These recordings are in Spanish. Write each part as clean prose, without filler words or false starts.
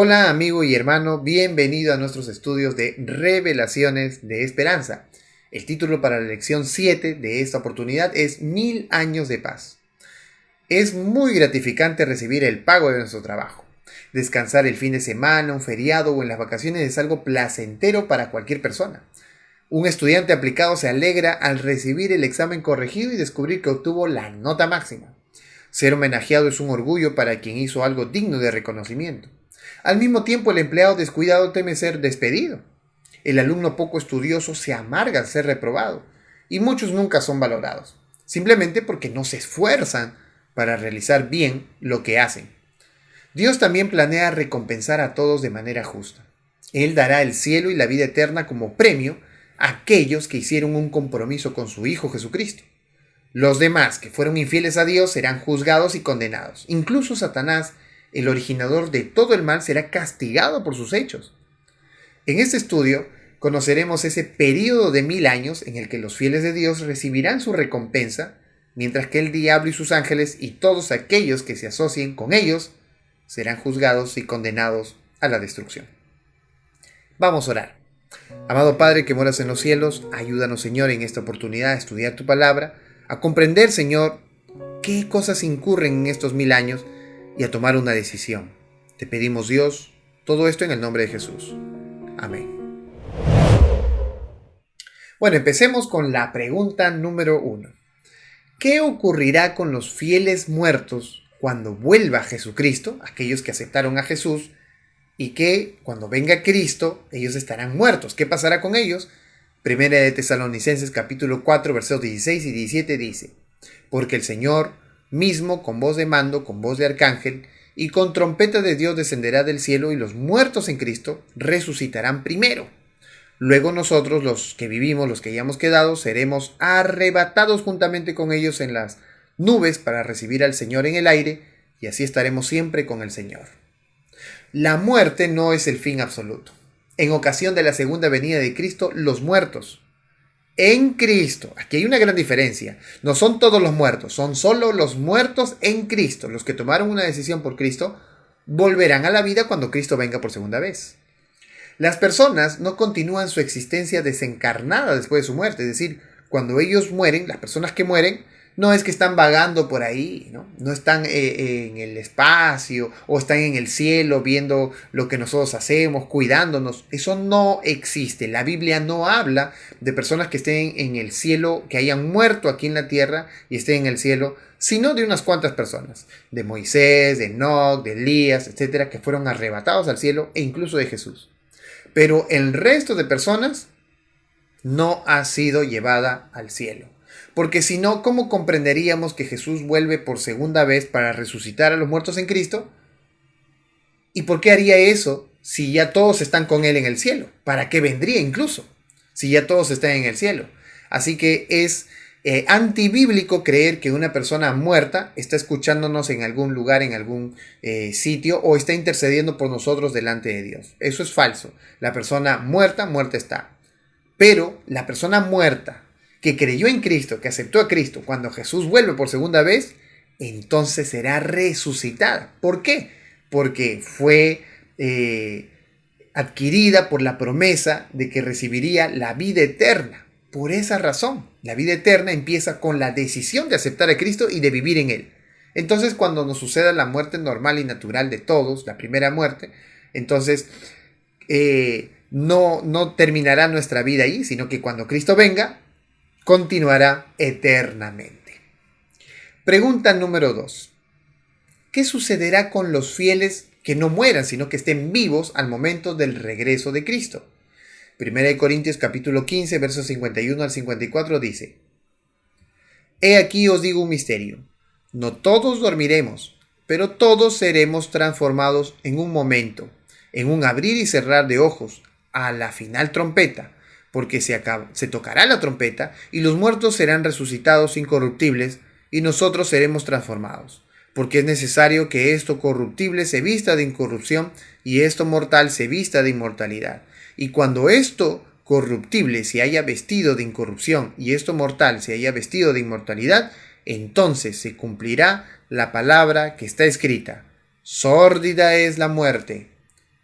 Hola amigo y hermano, bienvenido a nuestros estudios de Revelaciones de Esperanza. El título para la lección 7 de esta oportunidad es 1000 años de paz. Es muy gratificante recibir el pago de nuestro trabajo. Descansar el fin de semana, un feriado o en las vacaciones es algo placentero para cualquier persona. Un estudiante aplicado se alegra al recibir el examen corregido y descubrir que obtuvo la nota máxima. Ser homenajeado es un orgullo para quien hizo algo digno de reconocimiento. Al mismo tiempo, el empleado descuidado teme ser despedido. El alumno poco estudioso se amarga al ser reprobado. Y muchos nunca son valorados, simplemente porque no se esfuerzan para realizar bien lo que hacen. Dios también planea recompensar a todos de manera justa. Él dará el cielo y la vida eterna como premio a aquellos que hicieron un compromiso con su Hijo Jesucristo. Los demás que fueron infieles a Dios serán juzgados y condenados. Incluso Satanás, el originador de todo el mal, será castigado por sus hechos. En este estudio conoceremos ese período de 1000 años en el que los fieles de Dios recibirán su recompensa, mientras que el diablo y sus ángeles y todos aquellos que se asocien con ellos serán juzgados y condenados a la destrucción. Vamos a orar. Amado Padre que moras en los cielos, ayúdanos, Señor, en esta oportunidad a estudiar tu palabra, a comprender, Señor, qué cosas incurren en estos 1000 años y a tomar una decisión. Te pedimos, Dios, todo esto en el nombre de Jesús. Amén. Bueno, empecemos con la pregunta número 1. ¿Qué ocurrirá con los fieles muertos cuando vuelva Jesucristo, aquellos que aceptaron a Jesús, y que cuando venga Cristo, ellos estarán muertos? ¿Qué pasará con ellos? Primera de Tesalonicenses capítulo 4, versos 16 y 17 dice: Porque el Señor mismo, con voz de mando, con voz de arcángel, y con trompeta de Dios descenderá del cielo, y los muertos en Cristo resucitarán primero. Luego nosotros, los que vivimos, los que hayamos quedado, seremos arrebatados juntamente con ellos en las nubes para recibir al Señor en el aire, y así estaremos siempre con el Señor. La muerte no es el fin absoluto. En ocasión de la segunda venida de Cristo, los muertos en Cristo, aquí hay una gran diferencia, no son todos los muertos, son solo los muertos en Cristo, los que tomaron una decisión por Cristo, volverán a la vida cuando Cristo venga por segunda vez. Las personas no continúan su existencia desencarnada después de su muerte, es decir, cuando ellos mueren, las personas que mueren, no es que están vagando por ahí, no están en el espacio o están en el cielo viendo lo que nosotros hacemos, cuidándonos. Eso no existe. La Biblia no habla de personas que estén en el cielo, que hayan muerto aquí en la tierra y estén en el cielo, sino de unas cuantas personas, de Moisés, de Enoc, de Elías, etcétera, que fueron arrebatados al cielo, e incluso de Jesús. Pero el resto de personas no ha sido llevada al cielo. Porque si no, ¿cómo comprenderíamos que Jesús vuelve por segunda vez para resucitar a los muertos en Cristo? ¿Y por qué haría eso si ya todos están con Él en el cielo? ¿Para qué vendría incluso si ya todos están en el cielo? Así que es antibíblico creer que una persona muerta está escuchándonos en algún lugar, en algún sitio, o está intercediendo por nosotros delante de Dios. Eso es falso. La persona muerta, muerta está. Pero la persona muerta que creyó en Cristo, que aceptó a Cristo, cuando Jesús vuelve por segunda vez, entonces será resucitada. ¿Por qué? Porque fue adquirida por la promesa de que recibiría la vida eterna. Por esa razón, la vida eterna empieza con la decisión de aceptar a Cristo y de vivir en Él. Entonces, cuando nos suceda la muerte normal y natural de todos, la primera muerte, entonces no terminará nuestra vida ahí, sino que cuando Cristo venga, continuará eternamente. Pregunta número 2. ¿Qué sucederá con los fieles que no mueran, sino que estén vivos al momento del regreso de Cristo? Primera de Corintios capítulo 15, versos 51 al 54 dice: He aquí os digo un misterio. No todos dormiremos, pero todos seremos transformados en un momento, en un abrir y cerrar de ojos, a la final trompeta, porque se tocará la trompeta y los muertos serán resucitados incorruptibles y nosotros seremos transformados, porque es necesario que esto corruptible se vista de incorrupción y esto mortal se vista de inmortalidad. Y cuando esto corruptible se haya vestido de incorrupción y esto mortal se haya vestido de inmortalidad, entonces se cumplirá la palabra que está escrita: sórdida es la muerte,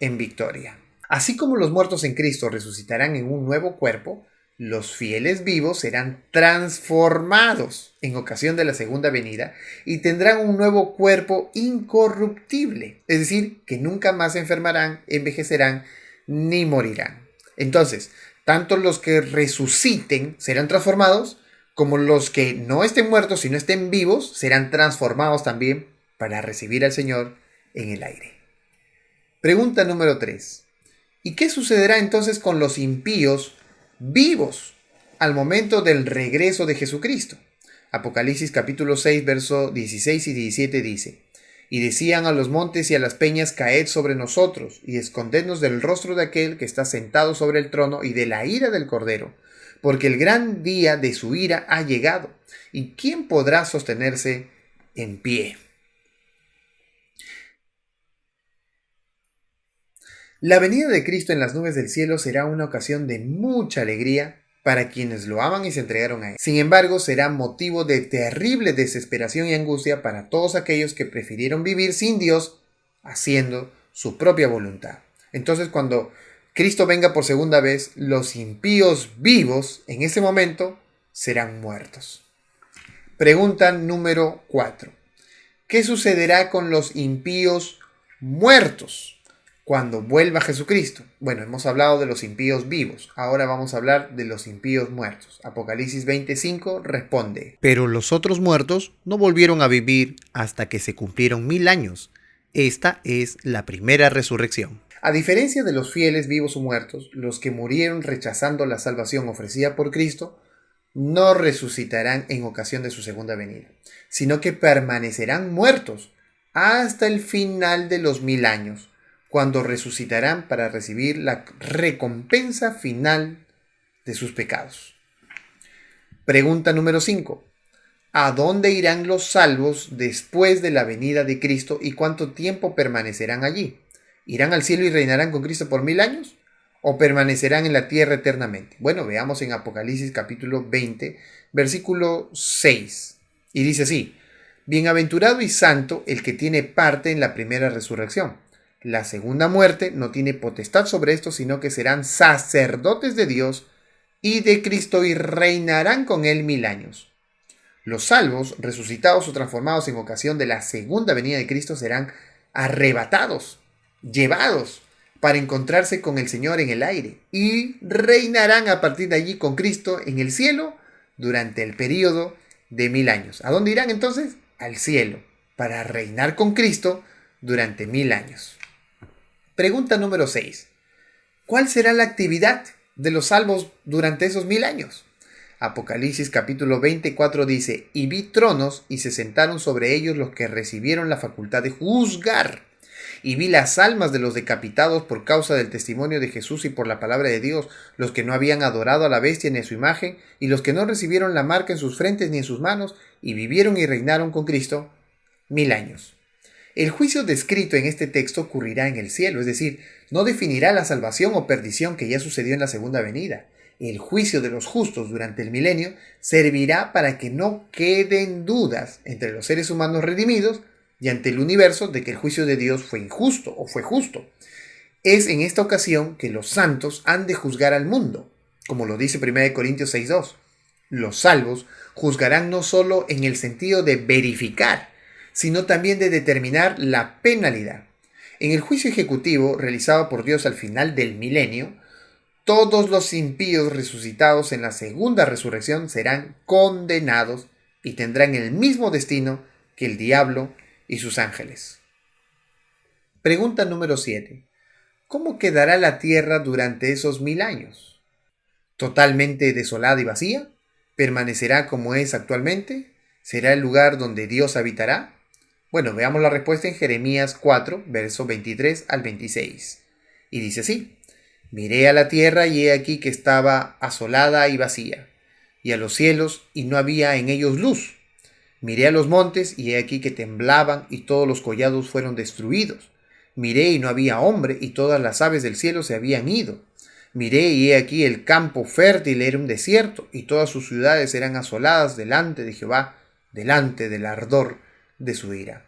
en victoria. Así como los muertos en Cristo resucitarán en un nuevo cuerpo, los fieles vivos serán transformados en ocasión de la segunda venida y tendrán un nuevo cuerpo incorruptible, es decir, que nunca más se enfermarán, envejecerán ni morirán. Entonces, tanto los que resuciten serán transformados, como los que no estén muertos, sino estén vivos, serán transformados también para recibir al Señor en el aire. Pregunta número 3. ¿Y qué sucederá entonces con los impíos vivos al momento del regreso de Jesucristo? Apocalipsis capítulo 6, verso 16 y 17 dice: Y decían a los montes y a las peñas: caed sobre nosotros, y escondednos del rostro de aquel que está sentado sobre el trono y de la ira del Cordero, porque el gran día de su ira ha llegado, y ¿quién podrá sostenerse en pie? La venida de Cristo en las nubes del cielo será una ocasión de mucha alegría para quienes lo aman y se entregaron a Él. Sin embargo, será motivo de terrible desesperación y angustia para todos aquellos que prefirieron vivir sin Dios, haciendo su propia voluntad. Entonces, cuando Cristo venga por segunda vez, los impíos vivos en ese momento serán muertos. Pregunta número 4. ¿Qué sucederá con los impíos muertos cuando vuelva Jesucristo? Bueno, hemos hablado de los impíos vivos, ahora vamos a hablar de los impíos muertos. Apocalipsis 25 responde: Pero los otros muertos no volvieron a vivir hasta que se cumplieron 1000 años. Esta es la primera resurrección. A diferencia de los fieles vivos o muertos, los que murieron rechazando la salvación ofrecida por Cristo no resucitarán en ocasión de su segunda venida, sino que permanecerán muertos hasta el final de los 1000 años, cuando resucitarán para recibir la recompensa final de sus pecados. Pregunta número 5. ¿A dónde irán los salvos después de la venida de Cristo y cuánto tiempo permanecerán allí? ¿Irán al cielo y reinarán con Cristo por 1000 años? ¿O permanecerán en la tierra eternamente? Bueno, veamos en Apocalipsis capítulo 20, versículo 6. Y dice así: Bienaventurado y santo el que tiene parte en la primera resurrección. La segunda muerte no tiene potestad sobre esto, sino que serán sacerdotes de Dios y de Cristo y reinarán con él 1000 años. Los salvos, resucitados o transformados en ocasión de la segunda venida de Cristo, serán arrebatados, llevados para encontrarse con el Señor en el aire y reinarán a partir de allí con Cristo en el cielo durante el periodo de 1000 años. ¿A dónde irán entonces? Al cielo, para reinar con Cristo durante 1000 años. Pregunta número 6. ¿Cuál será la actividad de los salvos durante esos 1000 años? Apocalipsis capítulo 24 dice: Y vi tronos y se sentaron sobre ellos los que recibieron la facultad de juzgar. Y vi las almas de los decapitados por causa del testimonio de Jesús y por la palabra de Dios, los que no habían adorado a la bestia ni a su imagen, y los que no recibieron la marca en sus frentes ni en sus manos, y vivieron y reinaron con Cristo 1000 años. El juicio descrito en este texto ocurrirá en el cielo, es decir, no definirá la salvación o perdición que ya sucedió en la segunda venida. El juicio de los justos durante el milenio servirá para que no queden dudas entre los seres humanos redimidos y ante el universo de que el juicio de Dios fue injusto o fue justo. Es en esta ocasión que los santos han de juzgar al mundo, como lo dice 1 Corintios 6:2. Los salvos juzgarán no solo en el sentido de verificar, sino también de determinar la penalidad. En el juicio ejecutivo realizado por Dios al final del milenio, todos los impíos resucitados en la segunda resurrección serán condenados y tendrán el mismo destino que el diablo y sus ángeles. Pregunta número 7. ¿Cómo quedará la tierra durante esos 1000 años? ¿Totalmente desolada y vacía? ¿Permanecerá como es actualmente? ¿Será el lugar donde Dios habitará? Bueno, veamos la respuesta en Jeremías 4, verso 23 al 26. Y dice así: Miré a la tierra y he aquí que estaba asolada y vacía, y a los cielos y no había en ellos luz. Miré a los montes y he aquí que temblaban y todos los collados fueron destruidos. Miré y no había hombre y todas las aves del cielo se habían ido. Miré y he aquí el campo fértil era un desierto y todas sus ciudades eran asoladas delante de Jehová, delante del ardor de su ira.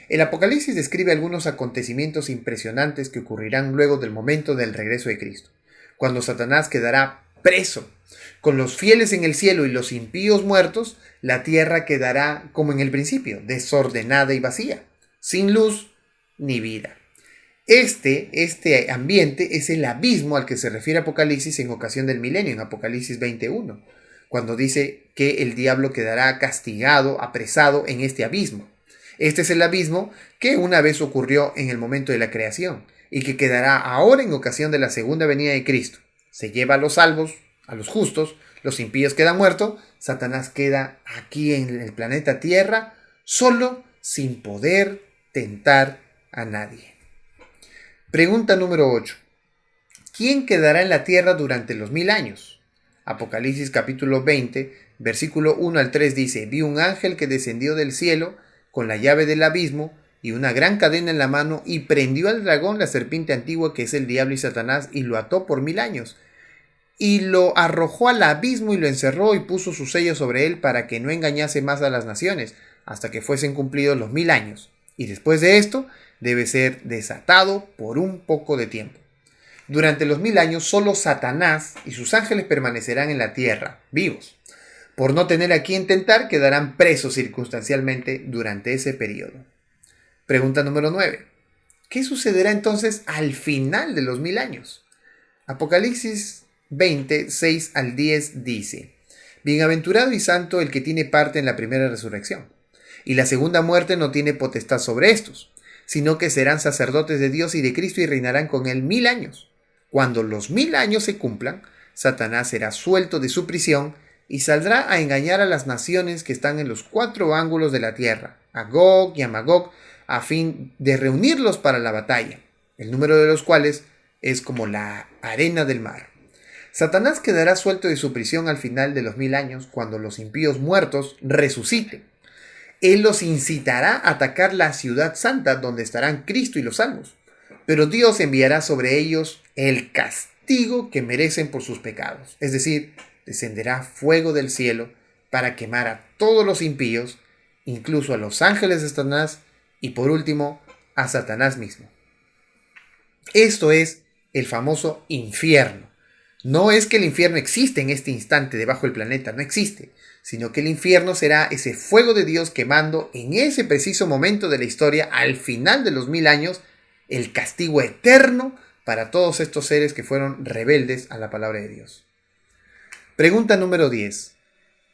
El Apocalipsis describe algunos acontecimientos impresionantes que ocurrirán luego del momento del regreso de Cristo, cuando Satanás quedará preso. Con los fieles en el cielo y los impíos muertos, la tierra quedará como en el principio, desordenada y vacía, sin luz ni vida. Este ambiente es el abismo al que se refiere Apocalipsis en ocasión del milenio, en Apocalipsis 21, cuando dice que el diablo quedará castigado, apresado en este abismo. Este es el abismo que una vez ocurrió en el momento de la creación y que quedará ahora en ocasión de la segunda venida de Cristo. Se lleva a los salvos, a los justos, los impíos quedan muertos, Satanás queda aquí en el planeta Tierra solo, sin poder tentar a nadie. Pregunta número 8. ¿Quién quedará en la tierra durante los 1000 años? Apocalipsis capítulo 20, versículo 1 al 3 dice: Vi un ángel que descendió del cielo con la llave del abismo y una gran cadena en la mano, y prendió al dragón, la serpiente antigua, que es el diablo y Satanás, y lo ató por 1000 años. Y lo arrojó al abismo y lo encerró y puso su sello sobre él para que no engañase más a las naciones, hasta que fuesen cumplidos los 1000 años. Y después de esto, debe ser desatado por un poco de tiempo. Durante los 1000 años, solo Satanás y sus ángeles permanecerán en la tierra, vivos. Por no tener a quien tentar, quedarán presos circunstancialmente durante ese periodo. Pregunta número 9. ¿Qué sucederá entonces al final de los 1000 años? Apocalipsis 20, 6 al 10 dice: Bienaventurado y santo el que tiene parte en la primera resurrección. Y la segunda muerte no tiene potestad sobre estos, sino que serán sacerdotes de Dios y de Cristo y reinarán con él 1000 años. Cuando los 1000 años se cumplan, Satanás será suelto de su prisión y saldrá a engañar a las naciones que están en los 4 ángulos de la tierra, a Gog y a Magog, a fin de reunirlos para la batalla, el número de los cuales es como la arena del mar. Satanás quedará suelto de su prisión al final de los 1000 años, cuando los impíos muertos resuciten. Él los incitará a atacar la ciudad santa donde estarán Cristo y los salvos. Pero Dios enviará sobre ellos el castigo que merecen por sus pecados. Es decir, descenderá fuego del cielo para quemar a todos los impíos, incluso a los ángeles de Satanás y por último a Satanás mismo. Esto es el famoso infierno. No es que el infierno existe en este instante debajo del planeta, no existe, sino que el infierno será ese fuego de Dios quemando en ese preciso momento de la historia, al final de los 1000 años, el castigo eterno para todos estos seres que fueron rebeldes a la palabra de Dios. Pregunta número 10.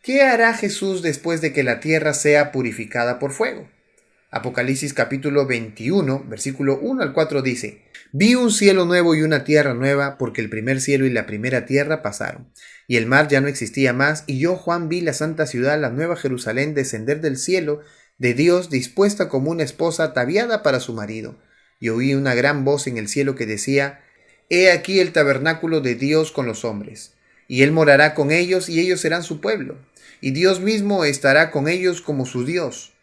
¿Qué hará Jesús después de que la tierra sea purificada por fuego? Apocalipsis capítulo 21, versículo 1 al 4 dice: Vi un cielo nuevo y una tierra nueva, porque el primer cielo y la primera tierra pasaron, y el mar ya no existía más, y yo, Juan, vi la santa ciudad, la nueva Jerusalén, descender del cielo de Dios, dispuesta como una esposa ataviada para su marido. Y oí una gran voz en el cielo que decía: He aquí el tabernáculo de Dios con los hombres, y él morará con ellos, y ellos serán su pueblo, y Dios mismo estará con ellos como su Dios.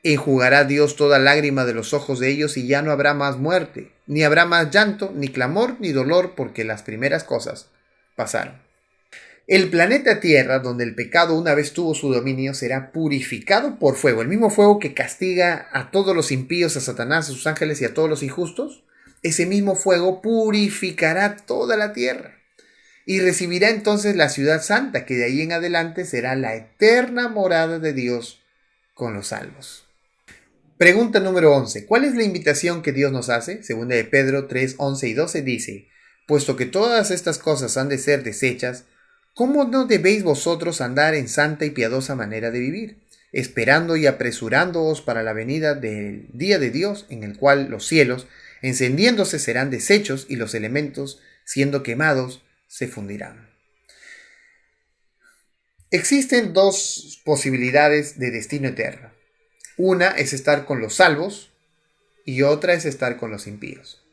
Enjugará Dios toda lágrima de los ojos de ellos, y ya no habrá más muerte, ni habrá más llanto, ni clamor, ni dolor, porque las primeras cosas pasaron. El planeta Tierra, donde el pecado una vez tuvo su dominio, será purificado por fuego. El mismo fuego que castiga a todos los impíos, a Satanás, a sus ángeles y a todos los injustos. Ese mismo fuego purificará toda la tierra. Y recibirá entonces la ciudad santa, que de ahí en adelante será la eterna morada de Dios con los salvos. Pregunta número 11. ¿Cuál es la invitación que Dios nos hace? Segunda de Pedro 3, 11 y 12 dice: Puesto que todas estas cosas han de ser deshechas, ¿cómo no debéis vosotros andar en santa y piadosa manera de vivir, esperando y apresurándoos para la venida del día de Dios, en el cual los cielos, encendiéndose, serán deshechos, y los elementos, siendo quemados, se fundirán? Existen 2 posibilidades de destino eterno. Una es estar con los salvos y otra es estar con los impíos.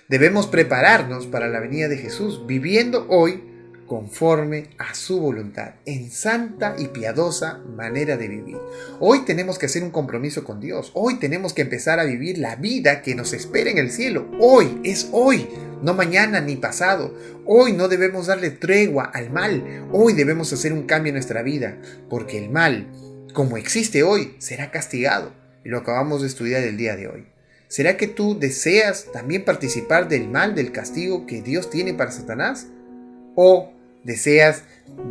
Debemos prepararnos para la venida de Jesús, viviendo hoy conforme a su voluntad, en santa y piadosa manera de vivir. Hoy tenemos que hacer un compromiso con Dios. Hoy tenemos que empezar a vivir la vida que nos espera en el cielo. Hoy, es hoy, no mañana ni pasado. Hoy no debemos darle tregua al mal. Hoy debemos hacer un cambio en nuestra vida, porque el mal, como existe hoy, será castigado. y lo acabamos de estudiar el día de hoy. ¿Será que tú deseas también participar del mal, del castigo que Dios tiene para Satanás? ¿O deseas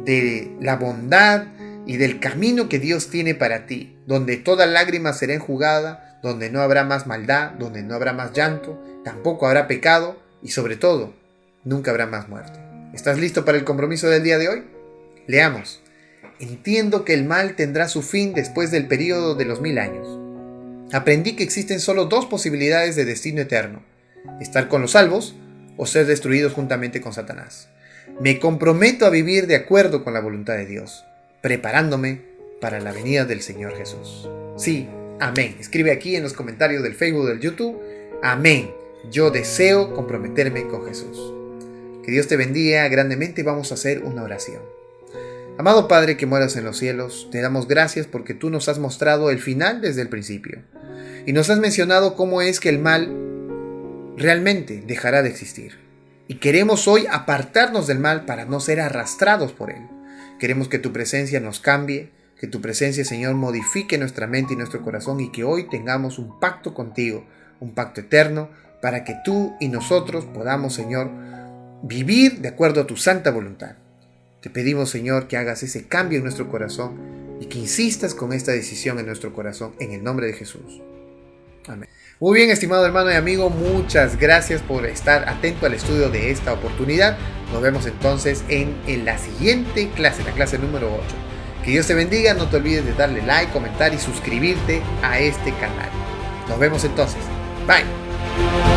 de la bondad y del camino que Dios tiene para ti, donde toda lágrima será enjugada, donde no habrá más maldad, donde no habrá más llanto, tampoco habrá pecado y sobre todo, nunca habrá más muerte? ¿Estás listo para el compromiso del día de hoy? Leamos. Entiendo que el mal tendrá su fin después del período de los 1000 años. Aprendí que existen solo dos posibilidades de destino eterno: estar con los salvos o ser destruidos juntamente con Satanás. Me comprometo a vivir de acuerdo con la voluntad de Dios, preparándome para la venida del Señor Jesús. Sí, amén. Escribe aquí en los comentarios del Facebook, del YouTube, amén. Yo deseo comprometerme con Jesús. Que Dios te bendiga grandemente y vamos a hacer una oración. Amado Padre que moras en los cielos, te damos gracias porque tú nos has mostrado el final desde el principio. Y nos has mencionado cómo es que el mal realmente dejará de existir. Y queremos hoy apartarnos del mal para no ser arrastrados por él. Queremos que tu presencia nos cambie, que tu presencia, Señor, modifique nuestra mente y nuestro corazón y que hoy tengamos un pacto contigo, un pacto eterno, para que tú y nosotros podamos, Señor, vivir de acuerdo a tu santa voluntad. Te pedimos, Señor, que hagas ese cambio en nuestro corazón y que insistas con esta decisión en nuestro corazón, en el nombre de Jesús. Amén. Muy bien, estimado hermano y amigo, muchas gracias por estar atento al estudio de esta oportunidad. Nos vemos entonces en la siguiente clase, la clase número 8. Que Dios te bendiga, no te olvides de darle like, comentar y suscribirte a este canal. Nos vemos entonces. Bye.